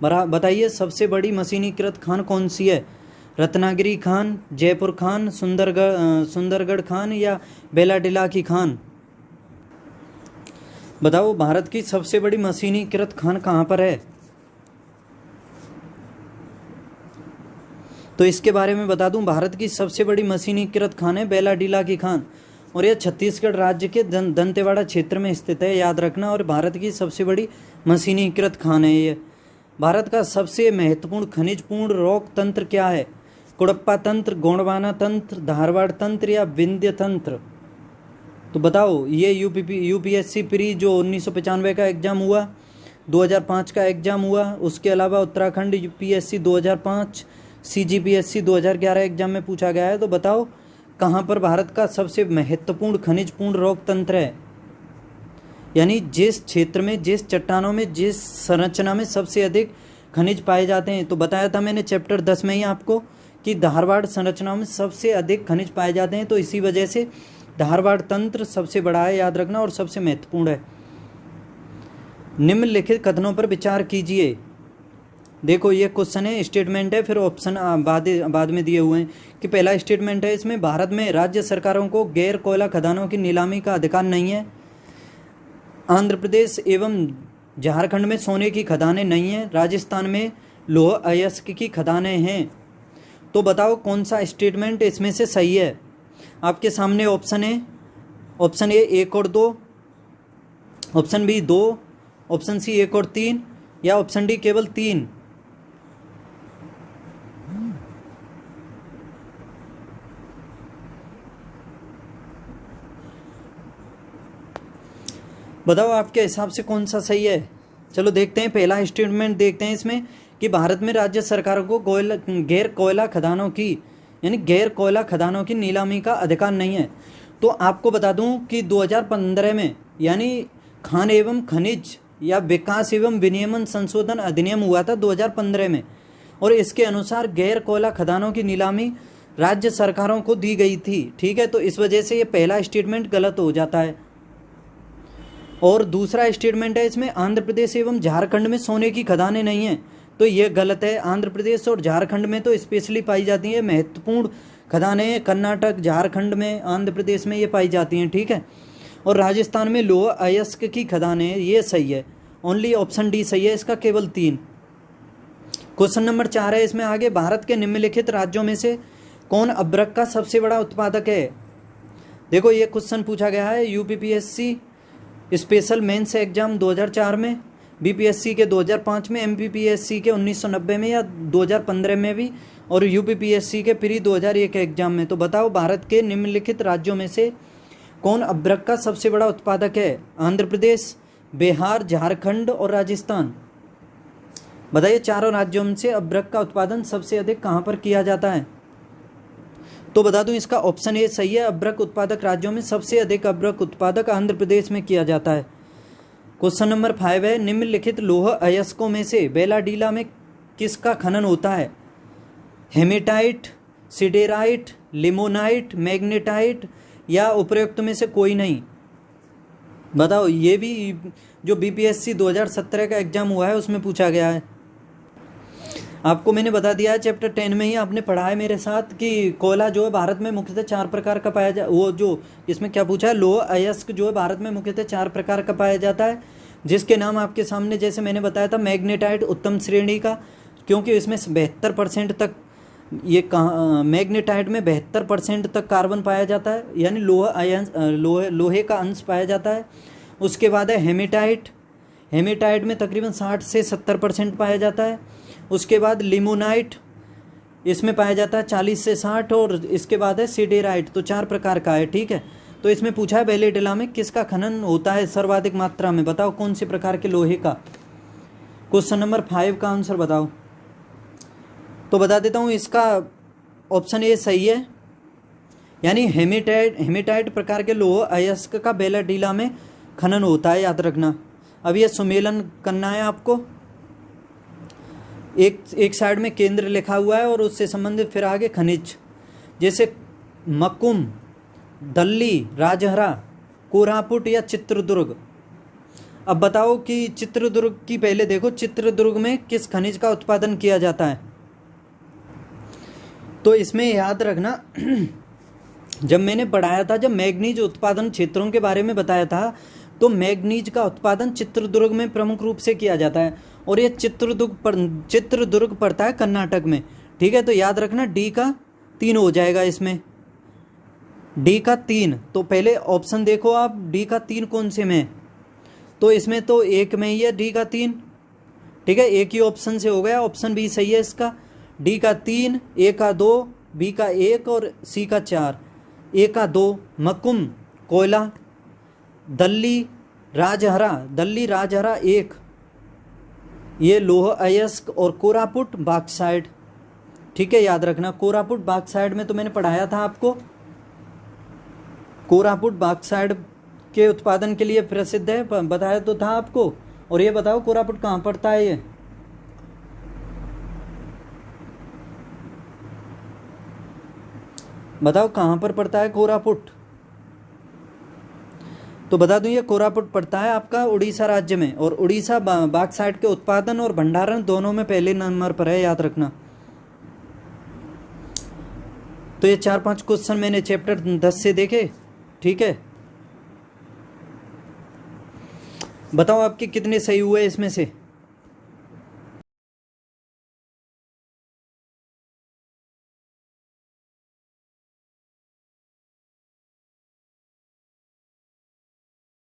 बताइए सबसे बड़ी मशीनीकृत खान कौन सी है? रत्नागिरी खान, जयपुर खान, सुंदरगढ़ खान या बेलाडिला की खान? बताओ भारत की सबसे बड़ी मशीनीकृत खान कहाँ पर है? तो इसके बारे में बता दूं, भारत की सबसे बड़ी मशीनीकृत खान है बेलाडिला की खान, और यह छत्तीसगढ़ राज्य के दंतेवाड़ा क्षेत्र में स्थित है, याद रखना। और भारत की सबसे बड़ी मशीनीकृत खान है ये। भारत का सबसे महत्वपूर्ण खनिजपूर्ण रॉक तंत्र क्या है? कुड़प्पा तंत्र, गोंडवाना तंत्र, धारवाड़ तंत्र या विंध्य तंत्र? तो बताओ। ये यूपीएससी प्री जो 1995 का एग्जाम हुआ, 2005 का एग्जाम हुआ, उसके अलावा उत्तराखंड यूपीएससी 2005, सीजीपीएससी 2011 एग्जाम में पूछा गया है। तो बताओ कहाँ पर भारत का सबसे महत्वपूर्ण खनिजपूर्ण रॉक तंत्र है, यानी जिस क्षेत्र में, जिस चट्टानों में, जिस संरचना में सबसे अधिक खनिज पाए जाते हैं। तो बताया था मैंने चैप्टर 10 में ही आपको कि धारवाड़ संरचना में सबसे अधिक खनिज पाए जाते हैं, तो इसी वजह से धारवाड़ तंत्र सबसे बड़ा है, याद रखना, और सबसे महत्वपूर्ण है। निम्नलिखित कथनों पर विचार कीजिए। देखो ये क्वेश्चन है, स्टेटमेंट है, फिर ऑप्शन बाद में दिए हुए हैं कि पहला स्टेटमेंट है इसमें, भारत में राज्य सरकारों को गैर कोयला खदानों की नीलामी का अधिकार नहीं है। आंध्र प्रदेश एवं झारखंड में सोने की खदानें नहीं हैं। राजस्थान में लौह अयस्क की खदानें हैं। तो बताओ कौन सा स्टेटमेंट इसमें से सही है? आपके सामने ऑप्शन है, ऑप्शन ए 1 और 2, ऑप्शन बी 2, ऑप्शन सी 1 और 3 या ऑप्शन डी केवल 3। बताओ आपके हिसाब से कौन सा सही है? चलो देखते हैं। पहला स्टेटमेंट देखते हैं इसमें कि भारत में राज्य सरकारों को गैर कोयला खदानों की, यानी गैर कोयला खदानों की नीलामी का अधिकार नहीं है। तो आपको बता दूं कि 2015 में, यानी खान एवं खनिज या विकास एवं विनियमन संशोधन अधिनियम हुआ था 2015 में, और इसके अनुसार गैर कोयला खदानों की नीलामी राज्य सरकारों को दी गई थी। ठीक है, तो इस वजह से ये पहला स्टेटमेंट गलत हो जाता है। और दूसरा स्टेटमेंट है इसमें, आंध्र प्रदेश एवं झारखंड में सोने की खदानें नहीं हैं, तो ये गलत है। आंध्र प्रदेश और झारखंड में तो स्पेशली पाई जाती हैं महत्वपूर्ण खदानें, कर्नाटक, झारखंड में, आंध्र प्रदेश में ये पाई जाती हैं। ठीक है, और राजस्थान में लौह अयस्क की खदानें, ये सही है। ओनली ऑप्शन डी सही है इसका, केवल 3। क्वेश्चन नंबर 4 है इसमें आगे, भारत के निम्नलिखित राज्यों में से कौन अब्रक का सबसे बड़ा उत्पादक है? देखो ये क्वेश्चन पूछा गया है यूपीपीएससी स्पेशल मेंस एग्जाम 2004 में, बीपीएससी के 2005 में, एमपीपीएससी के 1990 में या 2015 में भी, और यूपीपीएससी के प्री 2001 एग्जाम में। तो बताओ भारत के निम्नलिखित राज्यों में से कौन अब्रक का सबसे बड़ा उत्पादक है? आंध्र प्रदेश, बिहार, झारखंड और राजस्थान। बताइए चारों राज्यों में से अब्रक का उत्पादन सबसे अधिक कहाँ पर किया जाता है? तो बता दूं इसका ऑप्शन ए सही है। अब्रक उत्पादक राज्यों में सबसे अधिक अब्रक उत्पादक आंध्र प्रदेश में किया जाता है। क्वेश्चन नंबर 5 है, निम्नलिखित लौह अयस्कों में से बेलाडीला में किसका खनन होता है? हेमेटाइट, सिडेराइट, लिमोनाइट, मैग्नेटाइट या उपरोक्त में से कोई नहीं? बताओ। ये भी जो बीपीएससी 2017 का एग्जाम हुआ है उसमें पूछा गया है। आपको मैंने बता दिया है, चैप्टर 10 में ही आपने पढ़ा है मेरे साथ कि कोयला जो है भारत में मुख्यतः 4 प्रकार का पाया जा, वो जो इसमें क्या पूछा है, लौह अयस्क जो है भारत में मुख्यतः 4 प्रकार का पाया जाता है, जिसके नाम आपके सामने जैसे मैंने बताया था, मैग्नेटाइट उत्तम श्रेणी का, क्योंकि इसमें 72% तक ये मैग्नेटाइट में 72% तक कार्बन पाया जाता है, यानी लोहे का अंश पाया जाता है। उसके बाद है हेमेटाइट, हेमेटाइट में तकरीबन 60 से 70% पाया जाता है। उसके बाद लिमोनाइट, इसमें पाया जाता है 40 से 60, और इसके बाद है सिडेराइट। तो 4 प्रकार का है। ठीक है, तो इसमें पूछा है बेलाडीला में किसका खनन होता है सर्वाधिक मात्रा में? बताओ कौन से प्रकार के लोहे का। क्वेश्चन नंबर 5 का आंसर बताओ। तो बता देता हूँ, इसका ऑप्शन ए सही है, यानी हेमेटाइट प्रकार के लौह अयस्क का बेलाडीला में खनन होता है, याद रखना। अब ये सुमेलन करना है आपको। एक साइड में केंद्र लिखा हुआ है और उससे संबंधित फिर आगे खनिज, जैसे मक्कुम, दल्ली, राजहरा, कोरापुट या चित्रदुर्ग। अब बताओ कि चित्रदुर्ग की, पहले देखो चित्रदुर्ग में किस खनिज का उत्पादन किया जाता है। तो इसमें याद रखना जब मैंने पढ़ाया था, जब मैग्नीज उत्पादन क्षेत्रों के बारे में बताया था, तो मैग्नीज का उत्पादन चित्रदुर्ग में प्रमुख रूप से किया जाता है और ये चित्रदुर्ग पड़ता है कर्नाटक में। ठीक है, तो याद रखना डी का 3 हो जाएगा इसमें, डी का 3। तो पहले ऑप्शन देखो आप, डी का 3 कौन से में है? तो इसमें तो एक में ही है डी का 3। ठीक है, एक ही ऑप्शन से हो गया, ऑप्शन बी सही है इसका। डी का 3, ए का 2, बी का 1 और सी का 4। ए का 2 मकुम कोयला, दल्ली राजहरा 1 ये लोह अयस्क और कोरापुट बॉक्साइट। ठीक है, याद रखना कोरापुट बॉक्साइट में तो मैंने पढ़ाया था आपको, कोरापुट बॉक्साइट के उत्पादन के लिए प्रसिद्ध है, बताया तो था आपको। और ये बताओ कोरापुट कहाँ पड़ता है? ये बताओ कहाँ पर पड़ता है कोरापुट? तो बता दूं ये कोरापुट पड़ता है आपका उड़ीसा राज्य में, और उड़ीसा बॉक्साइट के उत्पादन और भंडारण दोनों में पहले नंबर पर है, याद रखना। तो ये 4-5 क्वेश्चन मैंने चैप्टर 10 से देखे। ठीक है, बताओ आपके कितने सही हुए इसमें से?